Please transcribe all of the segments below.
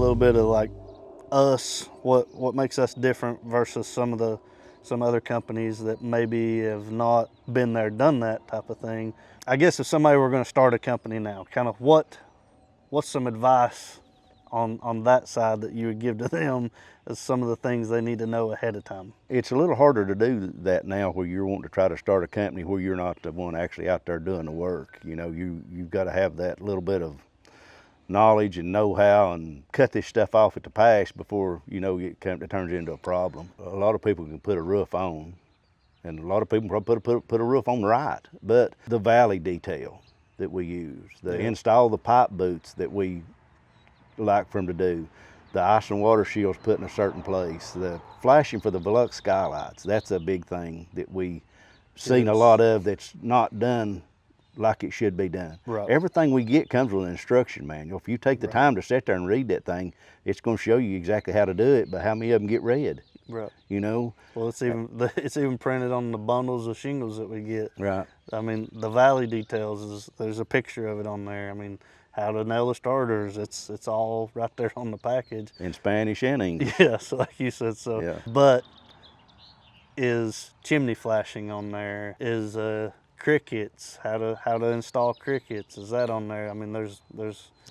little bit of like us, what makes us different versus some other companies that maybe have not been there, done that type of thing. I guess if somebody were going to start a company now, kind of what's some advice on that side that you would give to them as some of the things they need to know ahead of time? It's a little harder to do that now where you're wanting to try to start a company where you're not the one actually out there doing the work. You know, you've got to have that little bit of knowledge and know-how and cut this stuff off at the pass before, you know, it turns into a problem. A lot of people can put a roof on, and a lot of people probably put a roof on right, but the valley detail that we use, install the pipe boots that we like for them to do, the ice and water shields put in a certain place, the flashing for the Velux skylights, that's a big thing that we seen a lot of that's not done like it should be done. Right. Everything we get comes with an instruction manual. If you take the time to sit there and read that thing, it's going to show you exactly how to do it, but how many of them get read? Right. You know? Well, it's even printed on the bundles of shingles that we get. Right. I mean, the valley details, there's a picture of it on there. I mean, how to nail the starters, it's all right there on the package. In Spanish and English. Yes, like you said, so. Yeah. But is chimney flashing on there? Is crickets, how to install crickets, is that on there? I mean, there's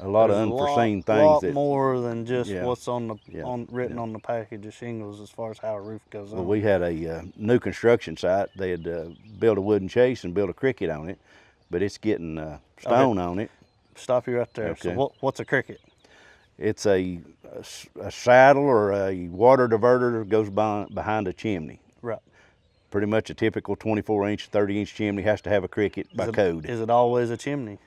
a lot of unforeseen things. A lot more than just what's on the written on the package of shingles as far as how a roof goes on. Well, we had a new construction site. They had built a wooden chase and built a cricket on it, but it's getting stone on it. Stop you right there. Okay. So what's a cricket? It's a saddle or a water diverter that goes behind a chimney. Right. Pretty much a typical 24-inch, 30-inch chimney has to have a cricket by code. Is it always a chimney?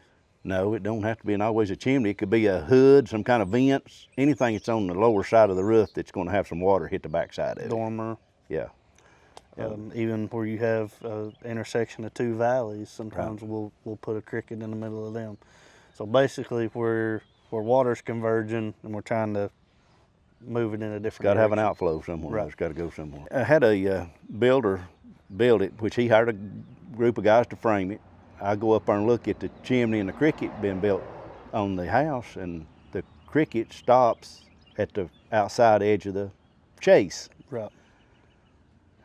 No, it don't have to be always a chimney. It could be a hood, some kind of vents, anything that's on the lower side of the roof that's going to have some water hit the backside of it. Dormer. Yeah. Even where you have an intersection of two valleys, sometimes we'll put a cricket in the middle of them. So basically, where water's converging and we're trying to move it in a different It's got to have an direction. outflow somewhere. Right. It's got to go somewhere. I had a builder build it, which he hired a group of guys to frame it. I go up there and look at the chimney and the cricket being built on the house, and the cricket stops at the outside edge of the chase. Right.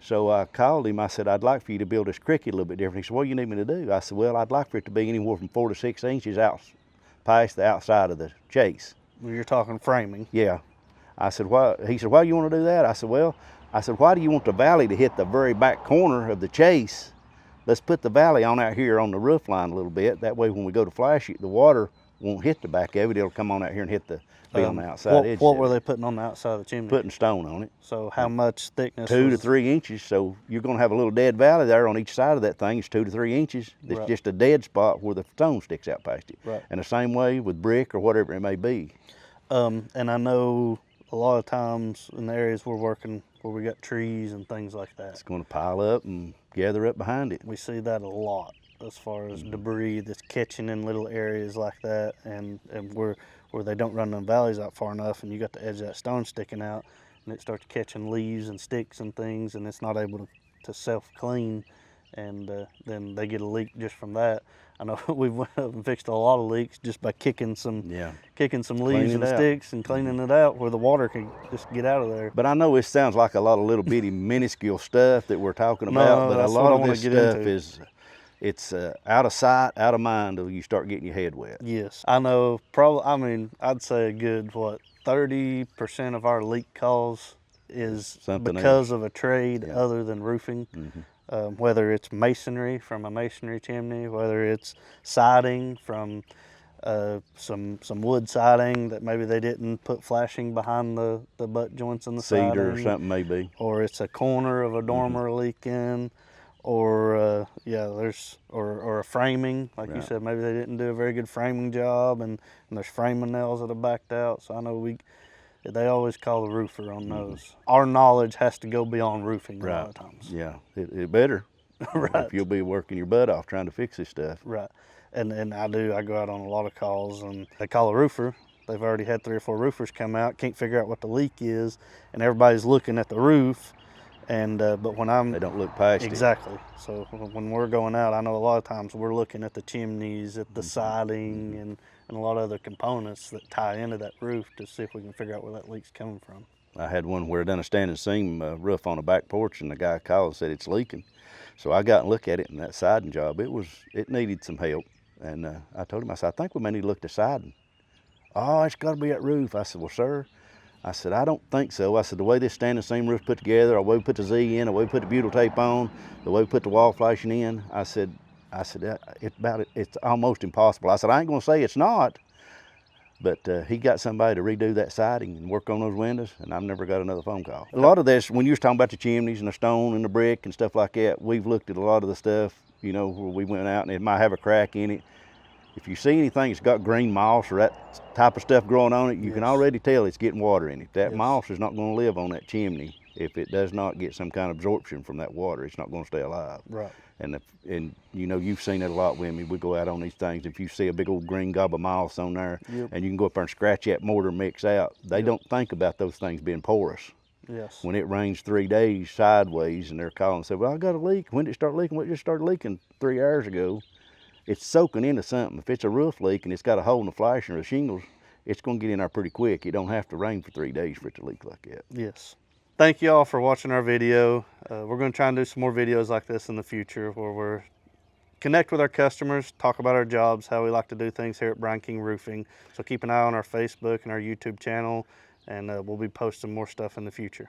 So I called him. I said, I'd like for you to build this cricket a little bit different. He said, what do you need me to do? I said, well, I'd like for it to be anywhere from 4 to 6 inches out past the outside of the chase. Well, you're talking framing. Yeah. I said, why? He said, why do you want to do that? I said, well, why do you want the valley to hit the very back corner of the chase? Let's put the valley on out here on the roof line a little bit. That way when we go to flash it, the water won't hit the back of it. It'll come on out here and be on the outside edge. What were they putting on the outside of the chimney? Putting stone on it. So how much thickness? 2 to 3 inches. So you're going to have a little dead valley there on each side of that thing. It's 2 to 3 inches. It's just a dead spot where the stone sticks out past it. Right. And the same way with brick or whatever it may be. And I know a lot of times in the areas we're working where we got trees and things like that, It's going to pile up and gather up behind it. we see that a lot as far as debris that's catching in little areas like that, and where they don't run them valleys out far enough, and you got the edge of that stone sticking out, and it starts catching leaves and sticks and things, and it's not able to self-clean, and then they get a leak just from that. I know we've went up and fixed a lot of leaks just by kicking some leaves and sticks and cleaning it out where the water can just get out of there. But I know it sounds like a lot of little bitty minuscule stuff that we're talking about, but a lot of this stuff it's out of sight, out of mind until you start getting your head wet. Yes, I know. Probably, I mean, I'd say a good 30% of our leak calls is Something because else. of a trade other than roofing. Whether it's masonry from a masonry chimney, whether it's siding from some wood siding that maybe they didn't put flashing behind the butt joints in the Cedar siding, or something maybe. or it's a corner of a dormer leaking, or or a framing, like you said, maybe they didn't do a very good framing job, and there's framing nails that are backed out. So I know they always call the roofer on those. Our knowledge has to go beyond roofing a lot of times. Yeah, it better. Right. If you'll be working your butt off trying to fix this stuff. Right. And I go out on a lot of calls, and they call a roofer. They've already had 3 or 4 roofers come out, can't figure out what the leak is, and everybody's looking at the roof, And but when I'm They don't look past it. exactly, so when we're going out, I know a lot of times we're looking at the chimneys, at the siding, and a lot of other components that tie into that roof to see if we can figure out where that leak's coming from. I had one where I done a standing seam roof on a back porch, and the guy called and said it's leaking. So I got and looked at it, and that siding job, it needed some help. And I told him, I said, I think we may need to look at the siding. Oh, it's got to be that roof. I said, well, sir, I said, I don't think so. I said, the way this standing seam roof put together, the way we put the Z in, the way we put the butyl tape on, the way we put the wall flashing in, I said, it's almost impossible. I said, I ain't gonna say it's not, but he got somebody to redo that siding and work on those windows, and I've never got another phone call. A lot of this, when you was talking about the chimneys and the stone and the brick and stuff like that, we've looked at a lot of the stuff, you know, where we went out and it might have a crack in it. If you see anything that's got green moss or that type of stuff growing on it, you can already tell it's getting water in it. That moss is not going to live on that chimney if it does not get some kind of absorption from that water. It's not going to stay alive. Right. And you know, you've seen it a lot with me. We go out on these things. If you see a big old green gob of moss on there, and you can go up there and scratch that mortar mix out, they don't think about those things being porous. Yes. When it rains 3 days sideways and they're calling and say, well, I got a leak. When did it start leaking? Well, it just started leaking 3 hours ago. It's soaking into something. If it's a roof leak and it's got a hole in the flashing or the shingles, it's going to get in there pretty quick. It don't have to rain for 3 days for it to leak like that. Yes. Thank you all for watching our video. We're going to try and do some more videos like this in the future where we're connect with our customers, talk about our jobs, how we like to do things here at Bryan King Roofing. So keep an eye on our Facebook and our YouTube channel, and we'll be posting more stuff in the future.